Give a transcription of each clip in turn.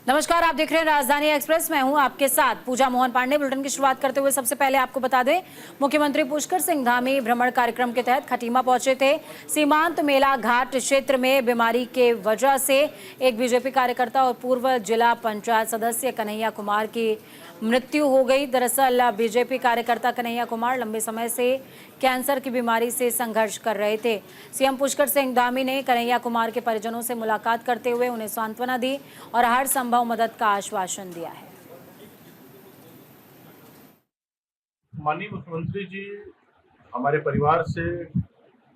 नमस्कार, आप देख रहे हैं राजधानी एक्सप्रेस। मैं हूं आपके साथ पूजा मोहन पांडे। बुलेटिन की शुरुआत करते हुए सबसे पहले आपको बता दें, मुख्यमंत्री पुष्कर सिंह धामी भ्रमण कार्यक्रम के तहत खटीमा पहुंचे थे। सीमांत मेला घाट क्षेत्र में बीमारी के वजह से एक बीजेपी कार्यकर्ता और पूर्व जिला पंचायत सदस्य कन्हैया कुमार की मृत्यु हो गई। दरअसल बीजेपी कार्यकर्ता कन्हैया कुमार लंबे समय से कैंसर की बीमारी से संघर्ष कर रहे थे। सीएम पुष्कर सिंह धामी ने कन्हैया कुमार के परिजनों से मुलाकात करते हुए उन्हें सांत्वना दी और हर संभव मदद का आश्वासन दिया है। माननीय मुख्यमंत्री जी हमारे परिवार से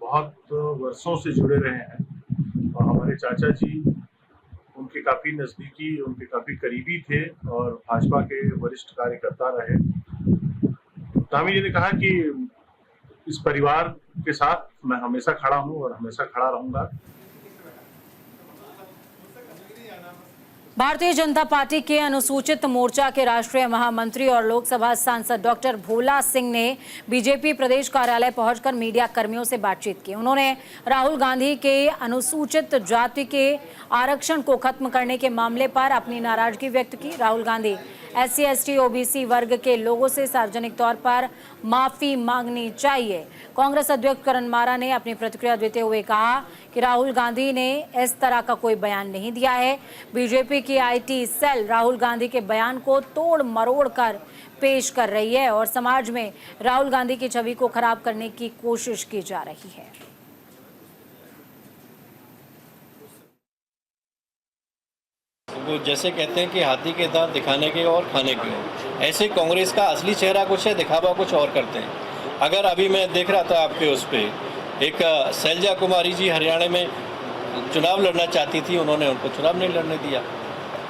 बहुत वर्षों से जुड़े रहे हैं और हमारे चाचा जी उनके काफ़ी नज़दीकी, उनके काफ़ी करीबी थे और भाजपा के वरिष्ठ कार्यकर्ता रहे। धामी जी ने कहा कि इस परिवार के साथ मैं हमेशा खड़ा हूं और हमेशा खड़ा रहूंगा। भारतीय जनता पार्टी के अनुसूचित मोर्चा के राष्ट्रीय महामंत्री और लोकसभा सांसद डॉक्टर भोला सिंह ने बीजेपी प्रदेश कार्यालय पहुंचकर मीडिया कर्मियों से बातचीत की। उन्होंने राहुल गांधी के अनुसूचित जाति के आरक्षण को खत्म करने के मामले पर अपनी नाराजगी व्यक्त की। Rahul Gandhi SC ST OBC वर्ग के लोगों से सार्वजनिक तौर पर माफी मांगनी चाहिए। कांग्रेस अध्यक्ष करण मारा ने अपनी प्रतिक्रिया देते हुए कहा कि राहुल गांधी ने इस तरह का कोई बयान नहीं दिया है। बीजेपी की IT सेल राहुल गांधी के बयान को तोड़ मरोड़ कर पेश कर रही है और समाज में राहुल गांधी की छवि को खराब करने की कोशिश की जा रही है। वो जैसे कहते हैं कि हाथी के दांत दिखाने के और खाने के हो, ऐसे कांग्रेस का असली चेहरा कुछ है, दिखावा कुछ और करते हैं। अगर अभी मैं देख रहा था आपके उस पर एक शैलजा कुमारी जी हरियाणा में चुनाव लड़ना चाहती थी, उन्होंने उनको चुनाव नहीं लड़ने दिया।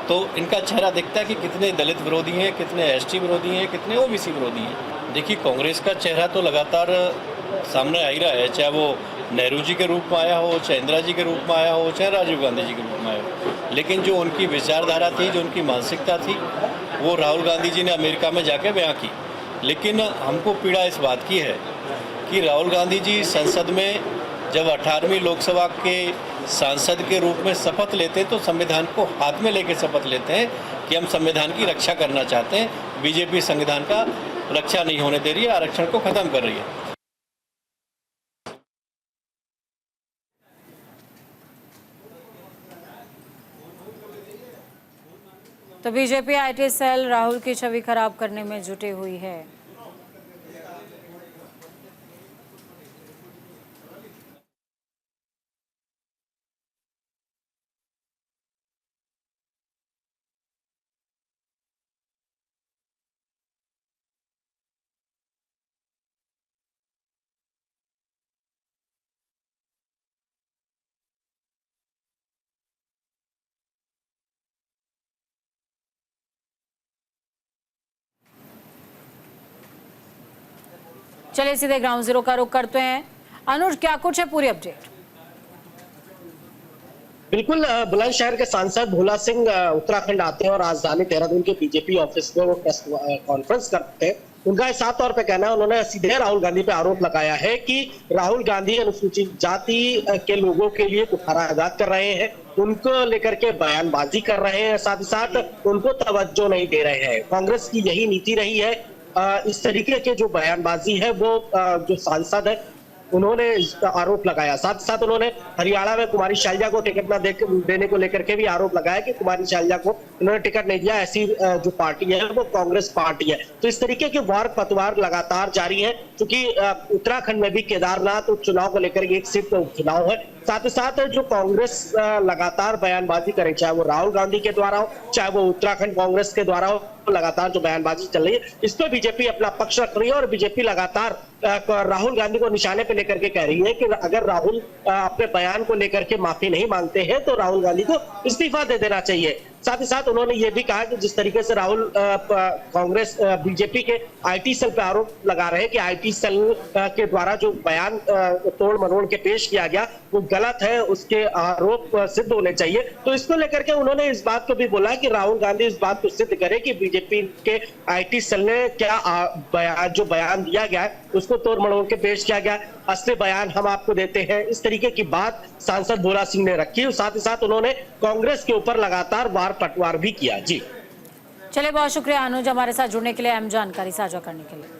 तो इनका चेहरा दिखता है कि कितने दलित विरोधी हैं, कितने ST विरोधी हैं, कितने OBC विरोधी हैं। देखिए, कांग्रेस का चेहरा तो लगातार सामने आ ही रहा है, चाहे वो नेहरू जी के रूप में आया हो, चाहे इंदिरा जी के रूप में आया हो, चाहे राजीव गांधी जी के रूप में आया हो। लेकिन जो उनकी विचारधारा थी, जो उनकी मानसिकता थी, वो राहुल गांधी जी ने अमेरिका में जाके बयां की। लेकिन हमको पीड़ा इस बात की है कि राहुल गांधी जी संसद में जब 18वीं लोकसभा के सांसद के रूप में शपथ लेते हैं तो संविधान को हाथ में लेकर शपथ लेते हैं कि हम संविधान की रक्षा करना चाहते हैं। बीजेपी संविधान का रक्षा नहीं होने दे रही है, आरक्षण को खत्म कर रही है। तो बीजेपी IT सेल राहुल की छवि खराब करने में जुटी हुई है। चलिए सीधे ग्राउंड जीरो का रुख करते हैं। अनुज, क्या कुछ है पूरी अपडेट? बिल्कुल, बुलंदशहर के सांसद भोला सिंह उत्तराखंड आते हैं और राजधानी देहरादून के बीजेपी ऑफिस में वो प्रेस कॉन्फ्रेंस करते हैं। उनका इस साफ तौर पे कहना है, उन्होंने सीधे राहुल गांधी पे आरोप लगाया है कि राहुल गांधी अनुसूचित जाति के लोगों के लिए कुठाराघात कर रहे हैं, उनको लेकर के बयानबाजी कर रहे हैं, साथ ही साथ उनको तवज्जो नहीं दे रहे हैं। कांग्रेस की यही नीति रही है। इस तरीके के जो बयानबाजी है वो जो सांसद है उन्होंने आरोप लगाया। साथ ही साथ उन्होंने हरियाणा में कुमारी शैलजा को टिकट न देने को लेकर के भी आरोप लगाया कि कुमारी शैलजा को उन्होंने टिकट नहीं दिया, ऐसी जो पार्टी है वो कांग्रेस पार्टी है। तो इस तरीके के वार पतवार लगातार जारी है, क्योंकि उत्तराखंड में भी केदारनाथ उपचुनाव को लेकर एक सीट का उपचुनाव है। साथ ही साथ जो कांग्रेस लगातार बयानबाजी करे, चाहे वो राहुल गांधी के द्वारा हो, चाहे वो उत्तराखंड कांग्रेस के द्वारा हो, लगातार जो बयानबाजी चल रही है इस पर बीजेपी अपना पक्ष रख रही है और बीजेपी लगातार राहुल गांधी को निशाने पे लेकर के कह रही है कि अगर राहुल अपने बयान को लेकर के माफी नहीं मांगते हैं तो राहुल गांधी को इस्तीफा दे देना चाहिए। साथ ही साथ उन्होंने ये भी कहा कि जिस तरीके से राहुल कांग्रेस बीजेपी के IT सेल पे आरोप लगा रहे हैं कि IT सेल के द्वारा जो बयान तोड़ मरोड़ के पेश किया गया वो गलत है, उसके आरोप सिद्ध होने चाहिए। तो इसको लेकर के उन्होंने इस बात को भी बोला कि राहुल गांधी इस बात को सिद्ध करे कि बीजेपी के IT सेल ने क्या जो बयान दिया गया है उसको तोड़ मरोड़ के पेश किया गया, असली बयान हम आपको देते हैं, इस तरीके की बात सांसद भोला सिंह ने रखी। साथ ही साथ उन्होंने कांग्रेस के ऊपर लगातार वार पटवार भी किया। जी चलिए, बहुत शुक्रिया अनुज हमारे साथ जुड़ने के लिए, अहम जानकारी साझा करने के लिए।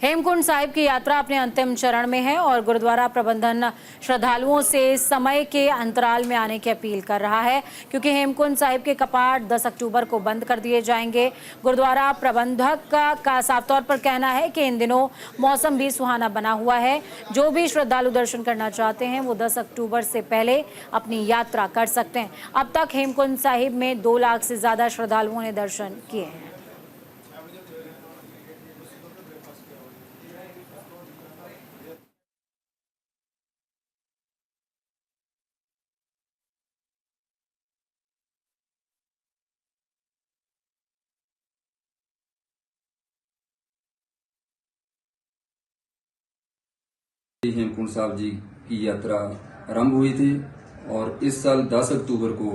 हेमकुंड साहिब की यात्रा अपने अंतिम चरण में है और गुरुद्वारा प्रबंधन श्रद्धालुओं से समय के अंतराल में आने की अपील कर रहा है, क्योंकि हेमकुंड साहिब के कपाट 10 अक्टूबर को बंद कर दिए जाएंगे। गुरुद्वारा प्रबंधक का साफ तौर पर कहना है कि इन दिनों मौसम भी सुहाना बना हुआ है। जो भी श्रद्धालु दर्शन करना चाहते हैं वो 10 अक्टूबर से पहले अपनी यात्रा कर सकते हैं। अब तक हेमकुंड साहिब में 2 लाख से ज्यादा श्रद्धालुओं ने दर्शन किए हैं। हेमकुंड साहब जी की यात्रा आरंभ हुई थी और इस साल 10 अक्टूबर को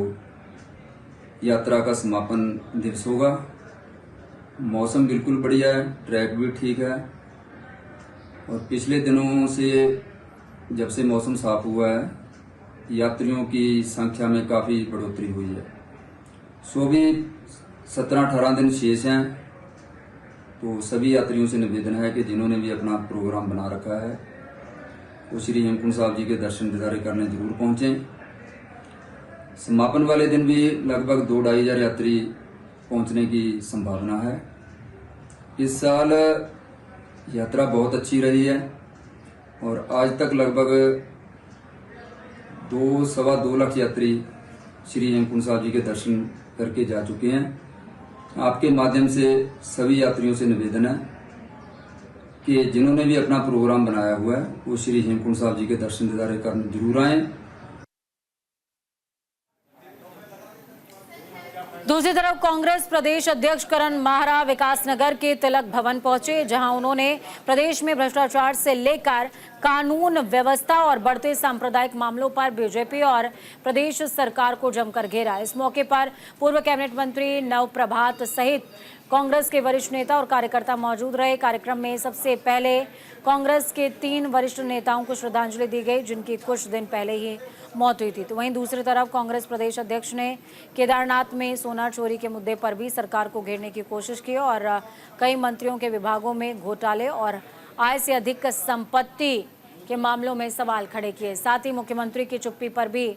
यात्रा का समापन दिवस होगा। मौसम बिल्कुल बढ़िया है, ट्रैक भी ठीक है और पिछले दिनों से जब से मौसम साफ हुआ है यात्रियों की संख्या में काफ़ी बढ़ोतरी हुई है। सो भी 17-18 दिन शेष हैं, तो सभी यात्रियों से निवेदन है कि जिन्होंने भी अपना प्रोग्राम बना रखा है वो श्री हेमकुंड साहब जी के दर्शन दीदारे करने जरूर पहुंचें। समापन वाले दिन भी लगभग 2-2.5 हजार यात्री पहुंचने की संभावना है। इस साल यात्रा बहुत अच्छी रही है और आज तक लगभग 2-2.25 लाख यात्री श्री हेमकुंड साहब जी के दर्शन करके जा चुके हैं। आपके माध्यम से सभी यात्रियों से निवेदन है कि जिन्होंने भी अपना प्रोग्राम बनाया हुआ है वो श्री हेमकुंड साहब जी के दर्शन दीदारे करने जरूर आएं। दूसरी तरफ कांग्रेस प्रदेश अध्यक्ष करण माहरा विकासनगर के तिलक भवन पहुंचे, जहां उन्होंने प्रदेश में भ्रष्टाचार से लेकर कानून व्यवस्था और बढ़ते सांप्रदायिक मामलों पर बीजेपी और प्रदेश सरकार को जमकर घेरा। इस मौके पर पूर्व कैबिनेट मंत्री नव प्रभात सहित कांग्रेस के वरिष्ठ नेता और कार्यकर्ता मौजूद रहे। कार्यक्रम में सबसे पहले कांग्रेस के 3 वरिष्ठ नेताओं को श्रद्धांजलि दी गई, जिनकी कुछ दिन पहले ही मौत हुई थी। तो वहीं दूसरी तरफ कांग्रेस प्रदेश अध्यक्ष ने केदारनाथ में सोना चोरी के मुद्दे पर भी सरकार को घेरने की कोशिश की और कई मंत्रियों के विभागों में घोटाले और आय से अधिक संपत्ति के मामलों में सवाल खड़े किए। साथ ही मुख्यमंत्री की चुप्पी पर भी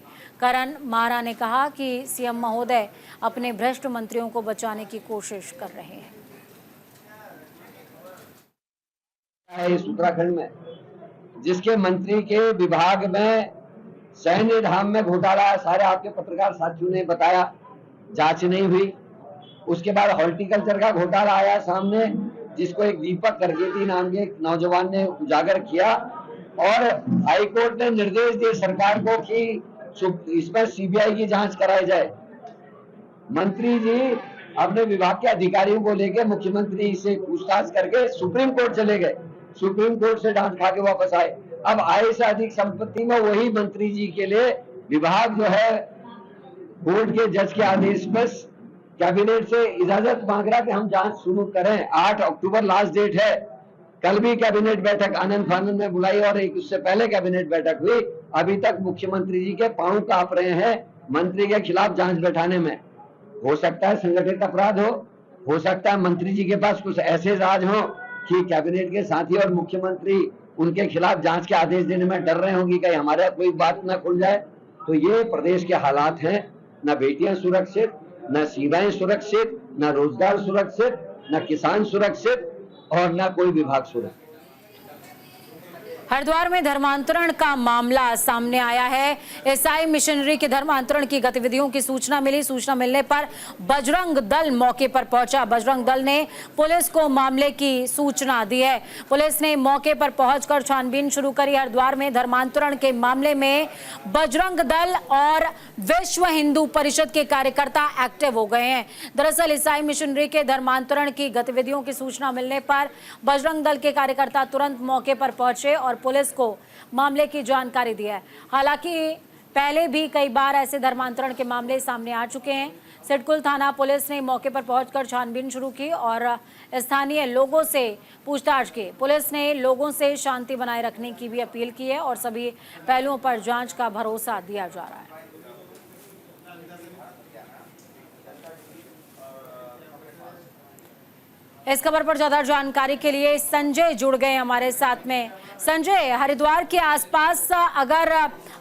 करण माहरा ने कहा कि सीएम महोदय अपने भ्रष्ट मंत्रियों को बचाने की कोशिश कर रहे हैं। इस उत्तराखंड में जिसके मंत्री के विभाग में सैन्य धाम में घोटाला है, सारे आपके पत्रकार साथियों ने बताया, जांच नहीं हुई। उसके बाद हॉर्टिकल्चर का घोटाला आया सामने, जिसको एक दीपक करगेती नाम के एक नौजवान ने उजागर किया और हाईकोर्ट ने निर्देश दिए सरकार को कि इस पर सीबीआई की जांच कराई जाए। मंत्री जी अपने विभाग के अधिकारियों को लेकर मुख्यमंत्री से पूछताछ करके सुप्रीम कोर्ट चले गए, सुप्रीम कोर्ट से डांट खा के वापस आए। अब आय से अधिक संपत्ति में वही मंत्री जी के लिए विभाग जो है कोर्ट के जज के आदेश पर कैबिनेट से इजाजत मांग रहा कि हम जांच शुरू करें। 8 अक्टूबर लास्ट डेट है। कल भी कैबिनेट बैठक आनंद फानंद में बुलाई और एक उससे पहले कैबिनेट बैठक हुई। अभी तक मुख्यमंत्री जी के पांव कांप रहे हैं मंत्री के खिलाफ जांच बैठाने में। हो सकता है संगठित अपराध हो सकता है मंत्री जी के पास कुछ ऐसे राज हो कि कैबिनेट के साथी और मुख्यमंत्री उनके खिलाफ जांच के आदेश देने में डर रहे होंगे कि हमारे कोई बात ना खुल जाए। तो ये प्रदेश के हालात हैं, न बेटियां सुरक्षित, न सीमाएं सुरक्षित, न रोजगार सुरक्षित, न किसान सुरक्षित और न कोई विभाग सुरक्षित। हरिद्वार में धर्मांतरण का मामला सामने आया है। ईसाई मिशनरी के धर्मांतरण की गतिविधियों की सूचना मिली। सूचना मिलने पर बजरंग दल मौके पर पहुंचा। बजरंग दल ने पुलिस को मामले की सूचना दी है। पुलिस ने मौके पर पहुंचकर छानबीन शुरू करी। हरिद्वार में धर्मांतरण के मामले में बजरंग दल और विश्व हिंदू परिषद के कार्यकर्ता एक्टिव हो गए हैं। दरअसल ईसाई मिशनरी के धर्मांतरण की गतिविधियों की सूचना मिलने पर बजरंग दल के कार्यकर्ता तुरंत मौके पर पहुंचे और पुलिस को मामले की जानकारी दी है। हालांकि पहले भी कई बार ऐसे धर्मांतरण के मामले सामने आ चुके हैं। सिडकुल थाना पुलिस ने मौके पर पहुंचकर छानबीन शुरू की और स्थानीय लोगों से पूछताछ की। पुलिस ने लोगों से शांति बनाए रखने की भी अपील की है और सभी पहलुओं पर जांच का भरोसा दिया जा रहा है। इस खबर पर ज्यादा जानकारी के लिए संजय जुड़ गए हमारे साथ में। संजय, हरिद्वार के आसपास अगर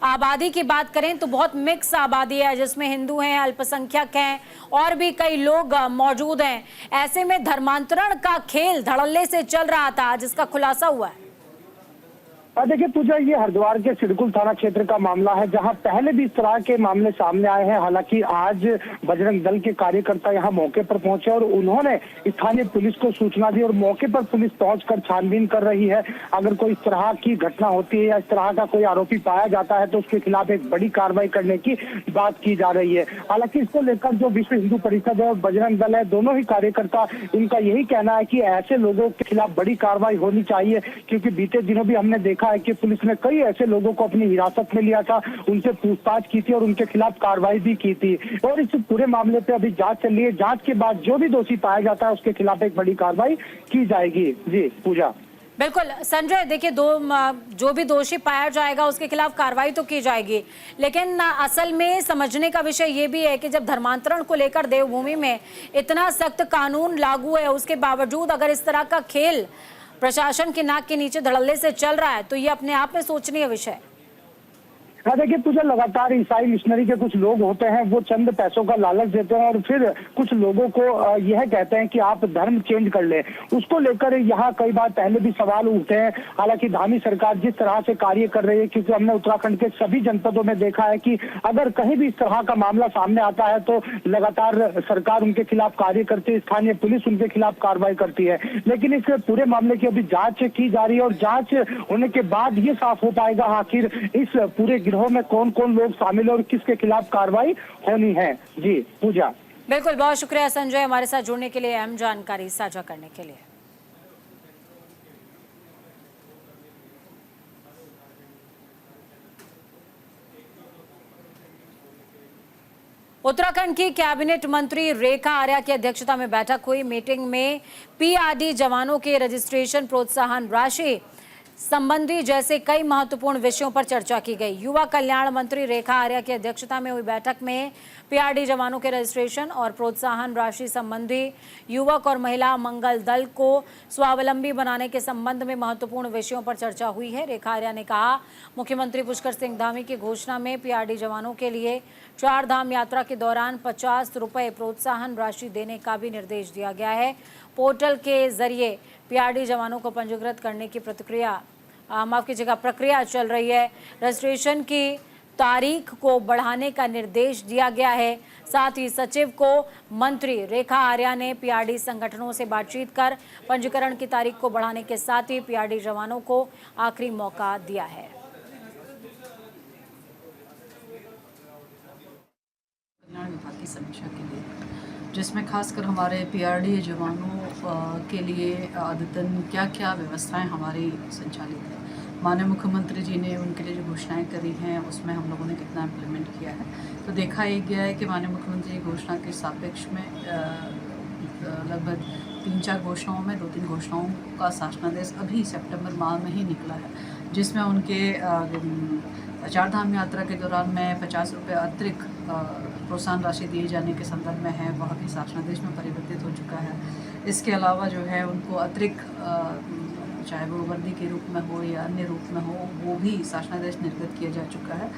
आबादी की बात करें तो बहुत मिक्स आबादी है, जिसमें हिंदू हैं, अल्पसंख्यक हैं और भी कई लोग मौजूद हैं। ऐसे में धर्मांतरण का खेल धड़ल्ले से चल रहा था, जिसका खुलासा हुआ है। देखिए पूजा, ये हरिद्वार के सिडकुल थाना क्षेत्र का मामला है, जहां पहले भी इस तरह के मामले सामने आए हैं। हालांकि आज बजरंग दल के कार्यकर्ता यहां मौके पर पहुंचे और उन्होंने स्थानीय पुलिस को सूचना दी और मौके पर पुलिस पहुंचकर छानबीन कर रही है। अगर कोई इस तरह की घटना होती है या इस तरह का कोई आरोपी पाया जाता है तो उसके खिलाफ एक बड़ी कार्रवाई करने की बात की जा रही है। हालांकि इसको लेकर जो विश्व हिंदू परिषद है और बजरंग दल है, दोनों ही कार्यकर्ता, इनका यही कहना है कि ऐसे लोगों के खिलाफ बड़ी कार्रवाई होनी चाहिए, क्योंकि बीते दिनों भी हमने देखा है कि पुलिस ने कई ऐसे लोगों को अपनी हिरासत में लिया था, उनसे पूछताछ की थी और उनके खिलाफ कार्रवाई भी की थी। और इस पूरे मामले पे अभी जांच चल रही है। जांच के बाद जो भी दोषी पाया जाता है उसके खिलाफ एक बड़ी कार्रवाई की जाएगी। जी पूजा। बिल्कुल संजय, देखिए जो भी दोषी पाया जाएगा उसके खिलाफ कार्रवाई तो की जाएगी, लेकिन असल में समझने का विषय ये भी है कि जब धर्मांतरण को लेकर देवभूमि में इतना सख्त कानून लागू है, उसके बावजूद अगर इस तरह का खेल प्रशासन की नाक के नीचे धड़ल्ले से चल रहा है तो ये अपने आप में सोचनीय विषय है। देखिए पूजा, लगातार ईसाई मिशनरी के कुछ लोग होते हैं, वो चंद पैसों का लालच देते हैं और फिर कुछ लोगों को यह कहते हैं कि आप धर्म चेंज कर ले। उसको लेकर यहाँ कई बार पहले भी सवाल उठते हैं। हालांकि धामी सरकार जिस तरह से कार्य कर रही है, क्योंकि हमने उत्तराखंड के सभी जनपदों में देखा है कि अगर कहीं भी इस तरह का मामला सामने आता है तो लगातार सरकार उनके खिलाफ कार्य करती है, स्थानीय पुलिस उनके खिलाफ कार्रवाई करती है। लेकिन इस पूरे मामले की अभी जांच की जा रही है और जांच होने के बाद ये साफ हो पाएगा आखिर इस पूरे गिरोह में कौन कौन लोग शामिल है और किसके खिलाफ कार्रवाई होनी है। जी पूजा। बिल्कुल, बहुत शुक्रिया संजय हमारे साथ जुड़ने के लिए, अहम जानकारी साझा करने के लिए। उत्तराखंड की कैबिनेट मंत्री रेखा आर्या की अध्यक्षता में बैठक हुई। मीटिंग में पीआरडी जवानों के रजिस्ट्रेशन प्रोत्साहन राशि संबंधी जैसे कई महत्वपूर्ण विषयों पर चर्चा की गई। युवा कल्याण मंत्री रेखा आर्या की अध्यक्षता में हुई बैठक में पीआरडी जवानों के रजिस्ट्रेशन और प्रोत्साहन राशि संबंधी युवक और महिला मंगल दल को स्वावलंबी बनाने के संबंध में महत्वपूर्ण विषयों पर चर्चा हुई है। रेखा आर्या ने कहा, मुख्यमंत्री पुष्कर सिंह धामी की घोषणा में पीआरडी जवानों के लिए 4 धाम यात्रा के दौरान 50 रुपये प्रोत्साहन राशि देने का भी निर्देश दिया गया है। पोर्टल के जरिए पीआरडी जवानों को पंजीकृत करने की प्रक्रिया चल रही है। रजिस्ट्रेशन की तारीख को बढ़ाने का निर्देश दिया गया है। साथ ही सचिव को मंत्री रेखा आर्या ने पीआरडी संगठनों से बातचीत कर पंजीकरण की तारीख को बढ़ाने के साथ ही पीआरडी जवानों को आखिरी मौका दिया है। कल्याण विभाग की समीक्षा के लिए, जिसमें खासकर हमारे पीआरडी जवानों के लिए आदतन क्या क्या व्यवस्थाएं हमारी संचालित है। माननीय मुख्यमंत्री जी ने उनके लिए जो घोषणाएं करी हैं उसमें हम लोगों ने कितना इम्प्लीमेंट किया है। तो देखा ये गया है कि माननीय मुख्यमंत्री की घोषणा के सापेक्ष में लगभग 3-4 घोषणाओं में 2-3 घोषणाओं का शासनादेश अभी सितंबर माह में ही निकला है, जिसमें उनके 4 धाम यात्रा के दौरान में 50 रुपये अतिरिक्त प्रोत्साहन राशि दिए जाने के संदर्भ में है, वह भी शासनादेश में परिवर्तित हो चुका है। इसके अलावा जो है उनको अतिरिक्त चाहे वो वर्दी के रूप में हो या अन्य रूप में हो, वो भी शासनादेश निर्गत किया जा चुका है।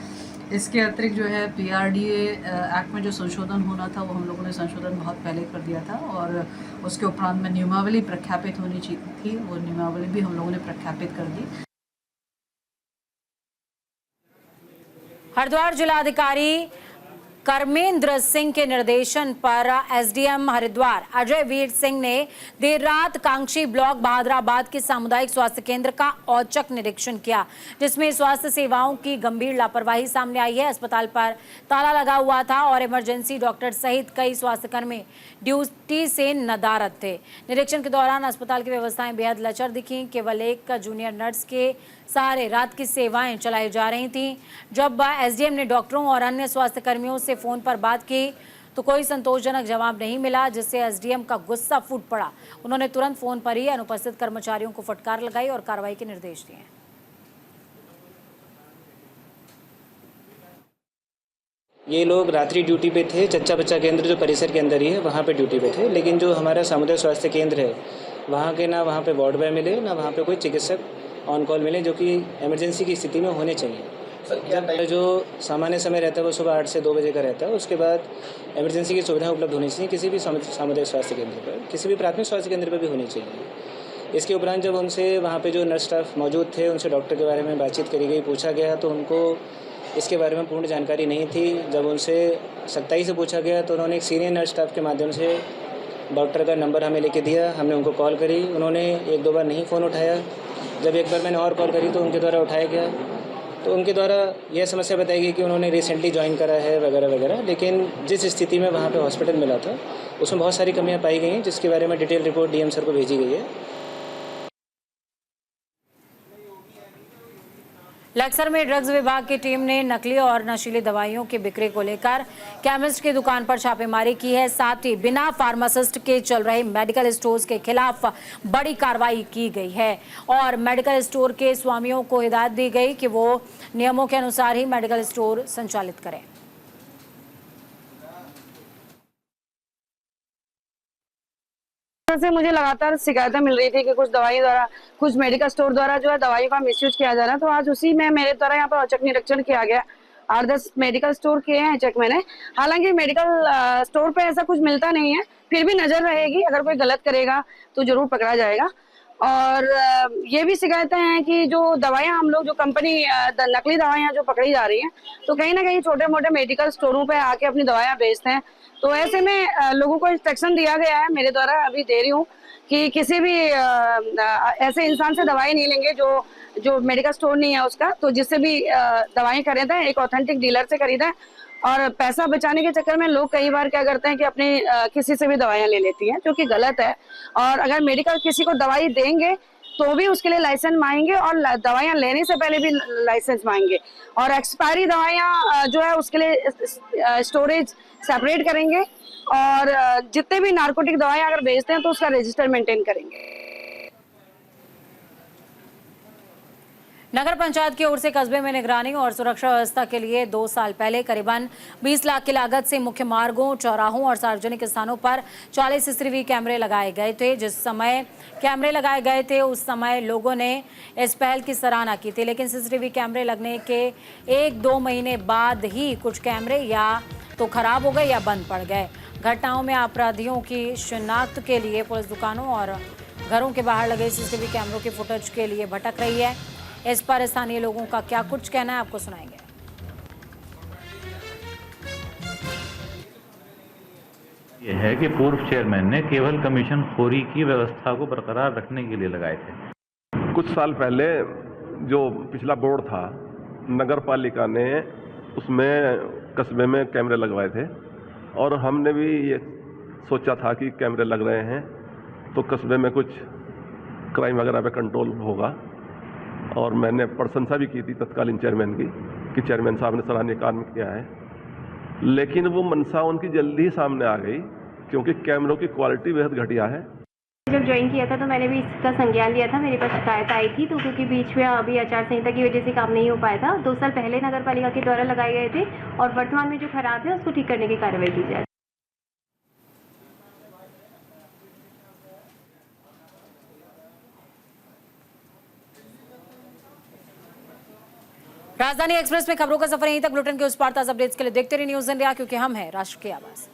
इसके अतिरिक्त जो है पीआरडी एक्ट में जो संशोधन होना था वो हम लोगों ने संशोधन बहुत पहले कर दिया था और उसके उपरांत में नियमावली प्रख्यापित होनी चाहिए थी, वो नियमावली भी हम लोगों ने प्रख्यापित कर दी। हरिद्वार जिलाधिकारी कर्मेंद्र सिंह के निर्देशन पर एसडीएम हरिद्वार अजय वीर सिंह ने देर रात कांक्षी ब्लॉक बहादुराबाद के सामुदायिक स्वास्थ्य केंद्र का औचक निरीक्षण किया, जिसमें स्वास्थ्य सेवाओं की गंभीर लापरवाही सामने आई है। अस्पताल पर ताला लगा हुआ था और इमरजेंसी डॉक्टर सहित कई स्वास्थ्यकर्मी ड्यूटी से नदारद थे। निरीक्षण के दौरान अस्पताल की व्यवस्थाएं बेहद लचर दिखी। केवल एक जूनियर नर्स के सहारे रात की सेवाएं चलाई जा रही थीं। जब एसडीएम ने डॉक्टरों और अन्य स्वास्थ्य कर्मियों से फोन पर बात की तो कोई संतोषजनक जवाब नहीं मिला, जिससे एसडीएम का गुस्सा फूट पड़ा। उन्होंने तुरंत फोन पर ही अनुपस्थित कर्मचारियों को फटकार लगाई और कार्रवाई के निर्देश दिए। ये लोग रात्रि ड्यूटी पे थे। चच्चा बच्चा केंद्र जो परिसर के अंदर ही है वहाँ पे ड्यूटी पे थे, लेकिन जो हमारा सामुदायिक स्वास्थ्य केंद्र है वहाँ के ना वहाँ पे वार्ड बॉय मिले, ना वहाँ पे कोई चिकित्सक ऑन कॉल मिले, जो कि इमरजेंसी की स्थिति में होने चाहिए। जो सामान्य समय रहता है वो सुबह 8 से 2 बजे का रहता है। उसके बाद इमरजेंसी की सुविधाएं उपलब्ध होनी चाहिए किसी भी सामुदायिक स्वास्थ्य केंद्र पर, किसी भी प्राथमिक स्वास्थ्य केंद्र पर भी होनी चाहिए। इसके उपरांत जब उनसे वहाँ पे जो नर्स स्टाफ मौजूद थे उनसे डॉक्टर के बारे में बातचीत करी गई, पूछा गया तो उनको इसके बारे में पूर्ण जानकारी नहीं थी। जब उनसे सख्ताई से पूछा गया तो उन्होंने एक सीनियर नर्स स्टाफ के माध्यम से डॉक्टर का नंबर हमें लेके दिया। हमने उनको कॉल करी, उन्होंने 1-2 बार नहीं फ़ोन उठाया। जब एक बार मैंने और कॉल करी तो उनके द्वारा उठाया गया, तो उनके द्वारा यह समस्या बताई गई कि उन्होंने रिसेंटली ज्वाइन करा है वगैरह वगैरह। लेकिन जिस स्थिति में वहाँ पे हॉस्पिटल मिला था उसमें बहुत सारी कमियाँ पाई गई हैं, जिसके बारे में डिटेल रिपोर्ट डीएम सर को भेजी गई है। लक्सर में ड्रग्स विभाग की टीम ने नकली और नशीली दवाइयों की बिक्री को लेकर केमिस्ट की दुकान पर छापेमारी की है। साथ ही बिना फार्मासिस्ट के चल रहे मेडिकल स्टोर्स के खिलाफ बड़ी कार्रवाई की गई है और मेडिकल स्टोर के स्वामियों को हिदायत दी गई कि वो नियमों के अनुसार ही मेडिकल स्टोर संचालित करें। से मुझे लगातार शिकायतें मिल रही थी कि कुछ दवाई द्वारा, कुछ मेडिकल स्टोर द्वारा जो है दवाइयों का मिसयूज किया जा रहा है। तो आज उसी में मेरे द्वारा यहाँ पर औचक निरीक्षण किया गया। 8-10 मेडिकल स्टोर किए हैं चेक मैंने। हालांकि मेडिकल स्टोर पे ऐसा कुछ मिलता नहीं है, फिर भी नजर रहेगी। अगर कोई गलत करेगा तो जरूर पकड़ा जाएगा। और ये भी शिकायतें हैं कि जो दवाइयाँ हम लोग, जो कंपनी नकली दवाइयाँ जो पकड़ी जा रही हैं, तो कहीं ना कहीं छोटे मोटे मेडिकल स्टोरों पे आके अपनी दवाइयाँ बेचते हैं। तो ऐसे में लोगों को इंस्ट्रक्शन दिया गया है, मेरे द्वारा अभी दे रही हूँ, कि किसी भी ऐसे इंसान से दवाई नहीं लेंगे जो मेडिकल स्टोर नहीं है उसका। तो जिससे भी दवाएं खरीदें एक ऑथेंटिक डीलर से खरीदें। और पैसा बचाने के चक्कर में लोग कई बार क्या करते हैं कि अपनी किसी से भी दवाइयां ले लेती हैं, जो कि गलत है। और अगर मेडिकल किसी को दवाई देंगे तो भी उसके लिए लाइसेंस मांगेंगे और दवाइयां लेने से पहले भी लाइसेंस मांगेंगे। और एक्सपायरी दवाइयां जो है उसके लिए स्टोरेज सेपरेट करेंगे। और जितने भी नार्कोटिक दवाइयां अगर बेचते हैं तो उसका रजिस्टर मेंटेन करेंगे। नगर पंचायत की ओर से कस्बे में निगरानी और सुरक्षा व्यवस्था के लिए 2 साल पहले करीबन 20 लाख की लागत से मुख्य मार्गों, चौराहों और सार्वजनिक स्थानों पर 40 CCTV कैमरे लगाए गए थे। जिस समय कैमरे लगाए गए थे उस समय लोगों ने इस पहल की सराहना की थी, लेकिन CCTV कैमरे लगने के 1-2 महीने बाद ही कुछ कैमरे या तो खराब हो गए या बंद पड़ गए। घटनाओं में अपराधियों की शिनाख्त के लिए पुलिस दुकानों और घरों के बाहर लगे CCTV कैमरों के फुटेज के लिए भटक रही है। इस पर स्थानीय लोगों का क्या कुछ कहना है, आपको सुनाएंगे। यह है कि पूर्व चेयरमैन ने केवल कमीशन खोरी की व्यवस्था को बरकरार रखने के लिए लगाए थे। कुछ साल पहले जो पिछला बोर्ड था, नगर पालिका ने उसमें कस्बे में कैमरे लगवाए थे और हमने भी ये सोचा था कि कैमरे लग रहे हैं तो कस्बे में कुछ क्राइम वगैरह पे कंट्रोल होगा। और मैंने प्रशंसा भी की थी तत्कालीन चेयरमैन की कि चेयरमैन साहब ने सराहनीय काम किया है। लेकिन वो मंशा उनकी जल्दी ही सामने आ गई क्योंकि कैमरों की क्वालिटी बेहद घटिया है। जब ज्वाइन किया था तो मैंने भी इसका संज्ञान लिया था। मेरे पास शिकायत आई थी, तो क्योंकि बीच में अभी आचार संहिता की वजह से काम नहीं हो पाया था। 2 साल पहले नगर पालिका के द्वारा लगाए गए थे और वर्तमान में जो खराब है उसको ठीक करने की कार्रवाई की जाए। राजधानी एक्सप्रेस में खबरों का सफर यहीं तक। बुलेटिन के उस पार ताज़ा अपडेट्स के लिए देखते रहिए न्यूज़ इंडिया, क्योंकि हम हैं राष्ट्र की आवाज़।